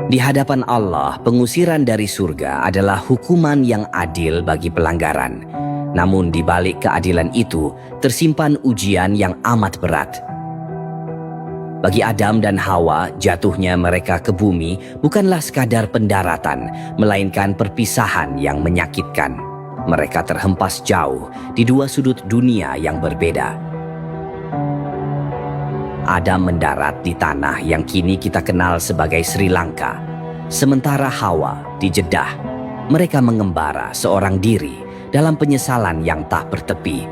Di hadapan Allah, pengusiran dari surga adalah hukuman yang adil bagi pelanggaran. Namun di balik keadilan itu, tersimpan ujian yang amat berat. Bagi Adam dan Hawa, jatuhnya mereka ke bumi bukanlah sekadar pendaratan, melainkan perpisahan yang menyakitkan. Mereka terhempas jauh di dua sudut dunia yang berbeda. Adam mendarat di tanah yang kini kita kenal sebagai Sri Lanka. Sementara Hawa di Jeddah. Mereka mengembara seorang diri dalam penyesalan yang tak bertepi.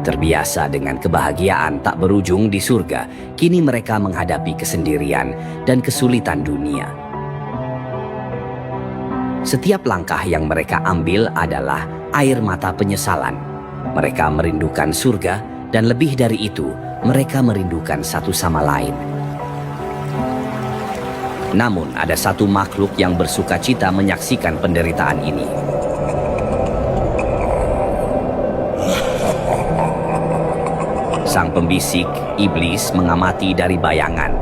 Terbiasa dengan kebahagiaan tak berujung di surga, kini mereka menghadapi kesendirian dan kesulitan dunia. Setiap langkah yang mereka ambil adalah air mata penyesalan. Mereka merindukan surga dan lebih dari itu, mereka merindukan satu sama lain. Namun ada satu makhluk yang bersuka cita menyaksikan penderitaan ini. Sang pembisik, iblis, mengamati dari bayangan.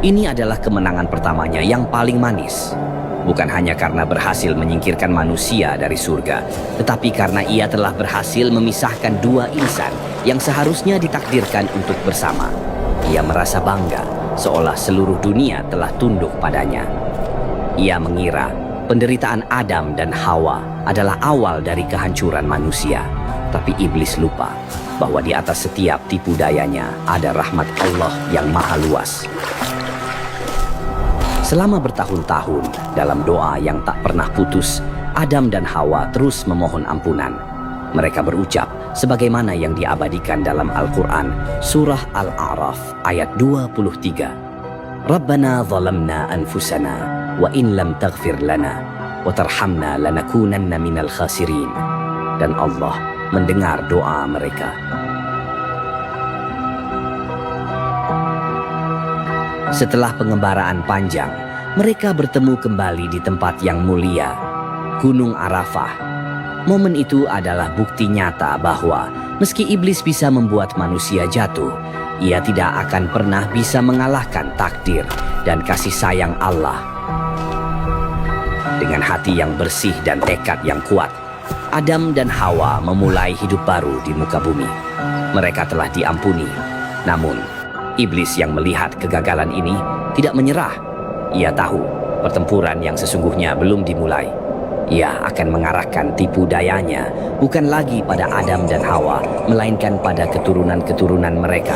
Ini adalah kemenangan pertamanya yang paling manis. Bukan hanya karena berhasil menyingkirkan manusia dari surga, tetapi karena ia telah berhasil memisahkan dua insan yang seharusnya ditakdirkan untuk bersama. Ia merasa bangga, seolah seluruh dunia telah tunduk padanya. Ia mengira penderitaan Adam dan Hawa adalah awal dari kehancuran manusia. Tapi iblis lupa bahwa di atas setiap tipu dayanya ada rahmat Allah yang maha luas. Selama bertahun-tahun, dalam doa yang tak pernah putus, Adam dan Hawa terus memohon ampunan. Mereka berucap sebagaimana yang diabadikan dalam Al-Quran, Surah Al-A'raf ayat 23. Rabbana zalamna anfusana, wa in lam taghfir lana, wa tarhamna lanakunanna minal khasirin. Dan Allah mendengar doa mereka. Setelah pengembaraan panjang, mereka bertemu kembali di tempat yang mulia, Gunung Arafah. Momen itu adalah bukti nyata bahwa meski iblis bisa membuat manusia jatuh, ia tidak akan pernah bisa mengalahkan takdir dan kasih sayang Allah. Dengan hati yang bersih dan tekad yang kuat, Adam dan Hawa memulai hidup baru di muka bumi. Mereka telah diampuni. Namun, iblis yang melihat kegagalan ini tidak menyerah. Ia tahu pertempuran yang sesungguhnya belum dimulai. Ia akan mengarahkan tipu dayanya bukan lagi pada Adam dan Hawa, melainkan pada keturunan-keturunan mereka.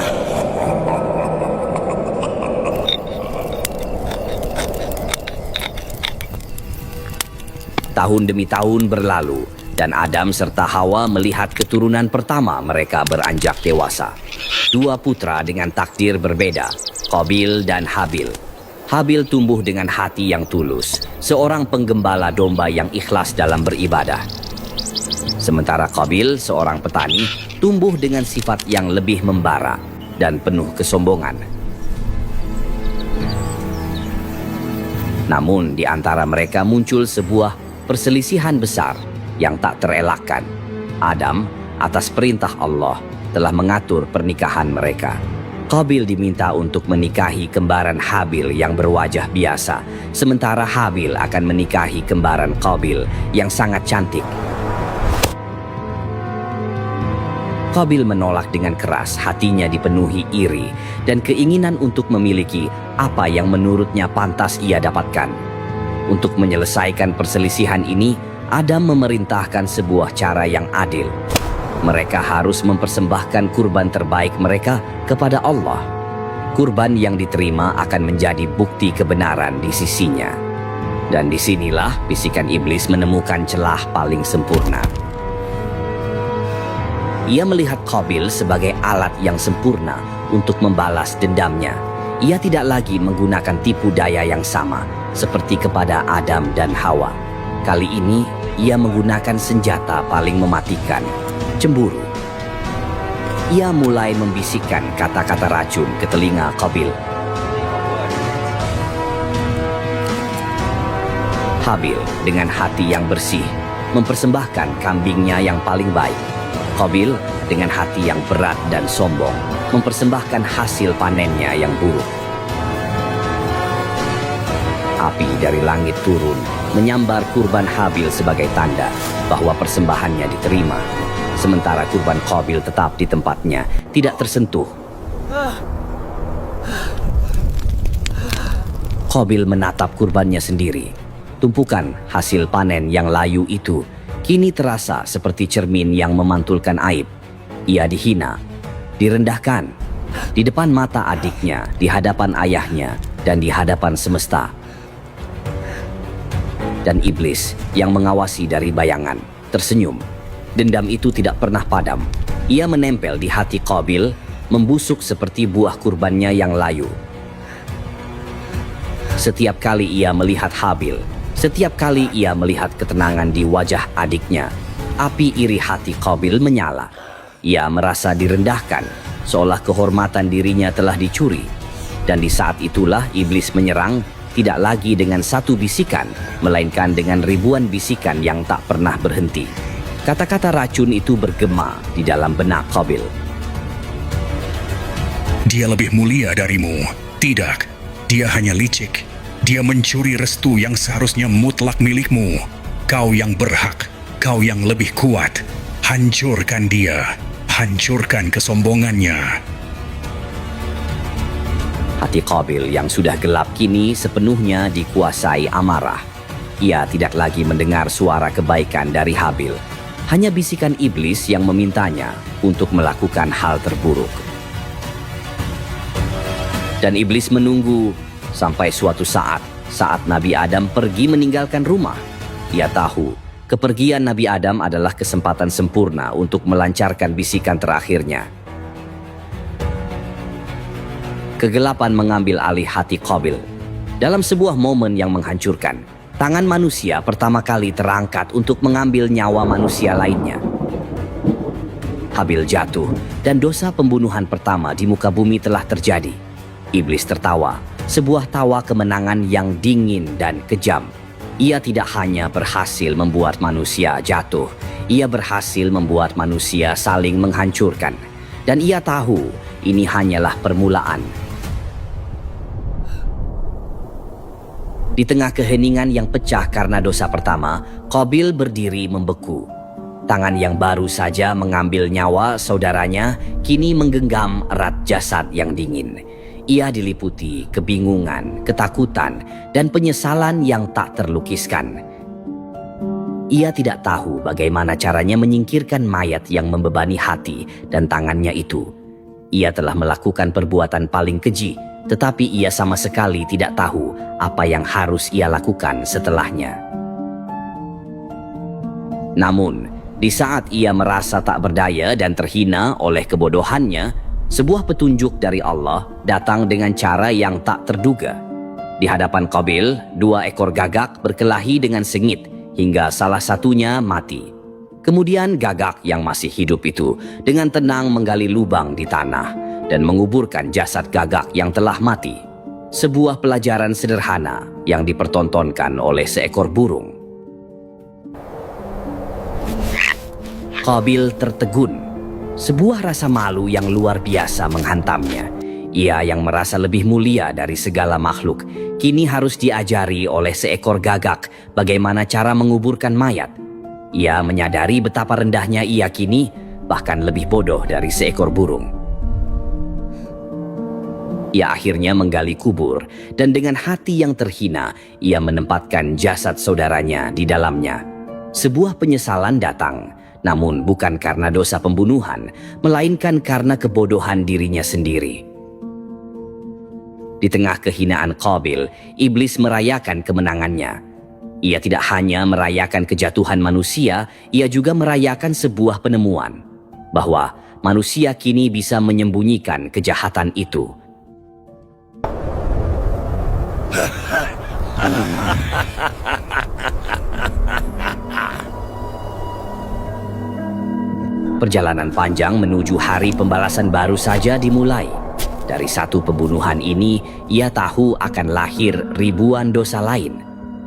Tahun demi tahun berlalu, dan Adam serta Hawa melihat keturunan pertama mereka beranjak dewasa. Dua putra dengan takdir berbeda, Qabil dan Habil. Habil tumbuh dengan hati yang tulus, seorang penggembala domba yang ikhlas dalam beribadah. Sementara Qabil, seorang petani, tumbuh dengan sifat yang lebih membara dan penuh kesombongan. Namun di antara mereka muncul sebuah perselisihan besar yang tak terelakkan. Adam, atas perintah Allah, telah mengatur pernikahan mereka. Qabil diminta untuk menikahi kembaran Habil yang berwajah biasa, sementara Habil akan menikahi kembaran Qabil yang sangat cantik. Qabil menolak dengan keras, hatinya dipenuhi iri dan keinginan untuk memiliki apa yang menurutnya pantas ia dapatkan. Untuk menyelesaikan perselisihan ini, Adam memerintahkan sebuah cara yang adil. Mereka harus mempersembahkan kurban terbaik mereka kepada Allah. Kurban yang diterima akan menjadi bukti kebenaran di sisinya. Dan disinilah bisikan iblis menemukan celah paling sempurna. Ia melihat Qabil sebagai alat yang sempurna untuk membalas dendamnya. Ia tidak lagi menggunakan tipu daya yang sama seperti kepada Adam dan Hawa. Kali ini ia menggunakan senjata paling mematikan, cemburu. Ia mulai membisikkan kata-kata racun ke telinga Qabil. Habil dengan hati yang bersih mempersembahkan kambingnya yang paling baik. Qabil dengan hati yang berat dan sombong mempersembahkan hasil panennya yang buruk. api dari langit turun, menyambar kurban Habil sebagai tanda bahwa persembahannya diterima. Sementara kurban Qabil tetap di tempatnya, tidak tersentuh. Qabil menatap kurbannya sendiri. Tumpukan hasil panen yang layu itu kini terasa seperti cermin yang memantulkan aib. Ia dihina, direndahkan, di depan mata adiknya, di hadapan ayahnya, dan di hadapan semesta. Dan iblis yang mengawasi dari bayangan tersenyum. Dendam itu tidak pernah padam. Ia menempel di hati Qabil, membusuk seperti buah kurbannya yang layu. Setiap kali ia melihat Habil, setiap kali ia melihat ketenangan di wajah adiknya, api iri hati Qabil menyala. Ia merasa direndahkan, seolah kehormatan dirinya telah dicuri. Dan di saat itulah iblis menyerang, tidak lagi dengan satu bisikan, melainkan dengan ribuan bisikan yang tak pernah berhenti. Kata-kata racun itu bergema di dalam benak Qabil. Dia lebih mulia darimu. Tidak, dia hanya licik. Dia mencuri restu yang seharusnya mutlak milikmu. Kau yang berhak, kau yang lebih kuat. Hancurkan dia, hancurkan kesombongannya. Hati Qabil yang sudah gelap kini sepenuhnya dikuasai amarah. Ia tidak lagi mendengar suara kebaikan dari Habil. Hanya bisikan iblis yang memintanya untuk melakukan hal terburuk. Dan iblis menunggu sampai suatu saat Nabi Adam pergi meninggalkan rumah. Ia tahu kepergian Nabi Adam adalah kesempatan sempurna untuk melancarkan bisikan terakhirnya. Kegelapan mengambil alih hati Qabil. Dalam sebuah momen yang menghancurkan, tangan manusia pertama kali terangkat untuk mengambil nyawa manusia lainnya. Habil jatuh dan dosa pembunuhan pertama di muka bumi telah terjadi. Iblis tertawa, sebuah tawa kemenangan yang dingin dan kejam. Ia tidak hanya berhasil membuat manusia jatuh, ia berhasil membuat manusia saling menghancurkan. Dan ia tahu ini hanyalah permulaan. Di tengah keheningan yang pecah karena dosa pertama, Qabil berdiri membeku. Tangan yang baru saja mengambil nyawa saudaranya kini menggenggam erat jasad yang dingin. Ia diliputi kebingungan, ketakutan, dan penyesalan yang tak terlukiskan. Ia tidak tahu bagaimana caranya menyingkirkan mayat yang membebani hati dan tangannya itu. Ia telah melakukan perbuatan paling keji, tetapi ia sama sekali tidak tahu apa yang harus ia lakukan setelahnya. Namun, di saat ia merasa tak berdaya dan terhina oleh kebodohannya, sebuah petunjuk dari Allah datang dengan cara yang tak terduga. Di hadapan Qabil, 2 ekor gagak berkelahi dengan sengit hingga salah satunya mati. Kemudian gagak yang masih hidup itu dengan tenang menggali lubang di tanah dan menguburkan jasad gagak yang telah mati. Sebuah pelajaran sederhana yang dipertontonkan oleh seekor burung. Qabil tertegun. Sebuah rasa malu yang luar biasa menghantamnya. Ia yang merasa lebih mulia dari segala makhluk, kini harus diajari oleh seekor gagak bagaimana cara menguburkan mayat. Ia menyadari betapa rendahnya ia kini, bahkan lebih bodoh dari seekor burung. Ia akhirnya menggali kubur, dan dengan hati yang terhina, ia menempatkan jasad saudaranya di dalamnya. Sebuah penyesalan datang, namun bukan karena dosa pembunuhan, melainkan karena kebodohan dirinya sendiri. Di tengah kehinaan Qabil, iblis merayakan kemenangannya. Ia tidak hanya merayakan kejatuhan manusia, ia juga merayakan sebuah penemuan, bahwa manusia kini bisa menyembunyikan kejahatan itu. Perjalanan panjang menuju hari pembalasan baru saja dimulai. Dari satu pembunuhan ini, ia tahu akan lahir ribuan dosa lain.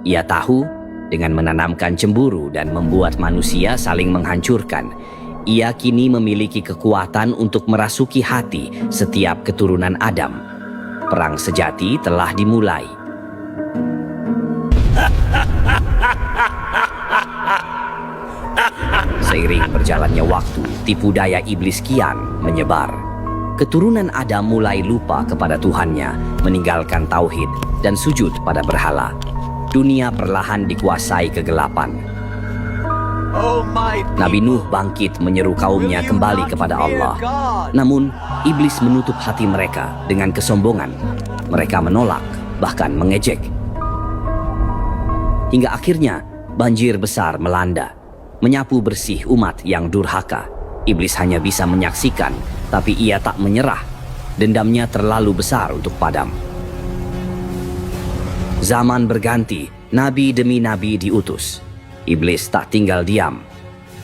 Ia tahu dengan menanamkan cemburu dan membuat manusia saling menghancurkan, ia kini memiliki kekuatan untuk merasuki hati setiap keturunan Adam. Perang sejati telah dimulai. Seiring berjalannya waktu, tipu daya iblis kian menyebar. Keturunan Adam mulai lupa kepada Tuhannya, meninggalkan tauhid dan sujud pada berhala. Dunia perlahan dikuasai kegelapan. Nabi Nuh bangkit menyeru kaumnya kembali kepada Allah. Namun, iblis menutup hati mereka dengan kesombongan. Mereka menolak, bahkan mengejek. Hingga akhirnya, banjir besar melanda, menyapu bersih umat yang durhaka. Iblis hanya bisa menyaksikan, tapi ia tak menyerah. Dendamnya terlalu besar untuk padam. Zaman berganti, nabi demi nabi diutus. Iblis tak tinggal diam.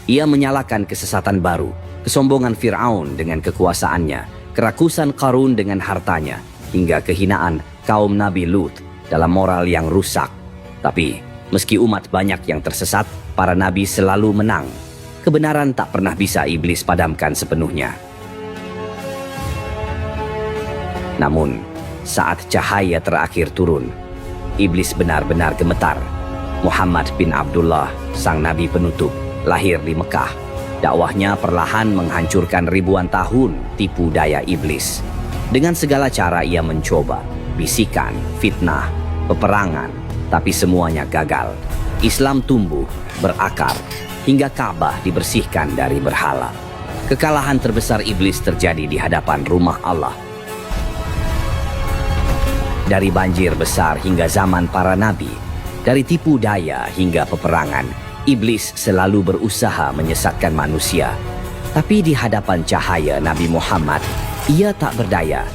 Ia menyalakan kesesatan baru, kesombongan Fir'aun dengan kekuasaannya, kerakusan Qarun dengan hartanya, hingga kehinaan kaum Nabi Lut dalam moral yang rusak. Tapi, meski umat banyak yang tersesat, para nabi selalu menang. Kebenaran tak pernah bisa iblis padamkan sepenuhnya. Namun, saat cahaya terakhir turun, iblis benar-benar gemetar. Muhammad bin Abdullah, sang nabi penutup, lahir di Mekah. Dakwahnya perlahan menghancurkan ribuan tahun tipu daya iblis. Dengan segala cara ia mencoba, bisikan, fitnah, peperangan, tapi semuanya gagal. Islam tumbuh, berakar, hingga Ka'bah dibersihkan dari berhala. Kekalahan terbesar iblis terjadi di hadapan rumah Allah. Dari banjir besar hingga zaman para nabi, dari tipu daya hingga peperangan, iblis selalu berusaha menyesatkan manusia. Tapi di hadapan cahaya Nabi Muhammad, ia tak berdaya.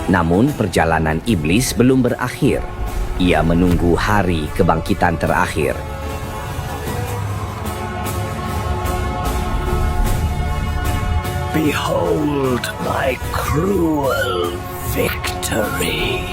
Namun perjalanan iblis belum berakhir. Ia menunggu hari kebangkitan terakhir. Behold my cruel victory.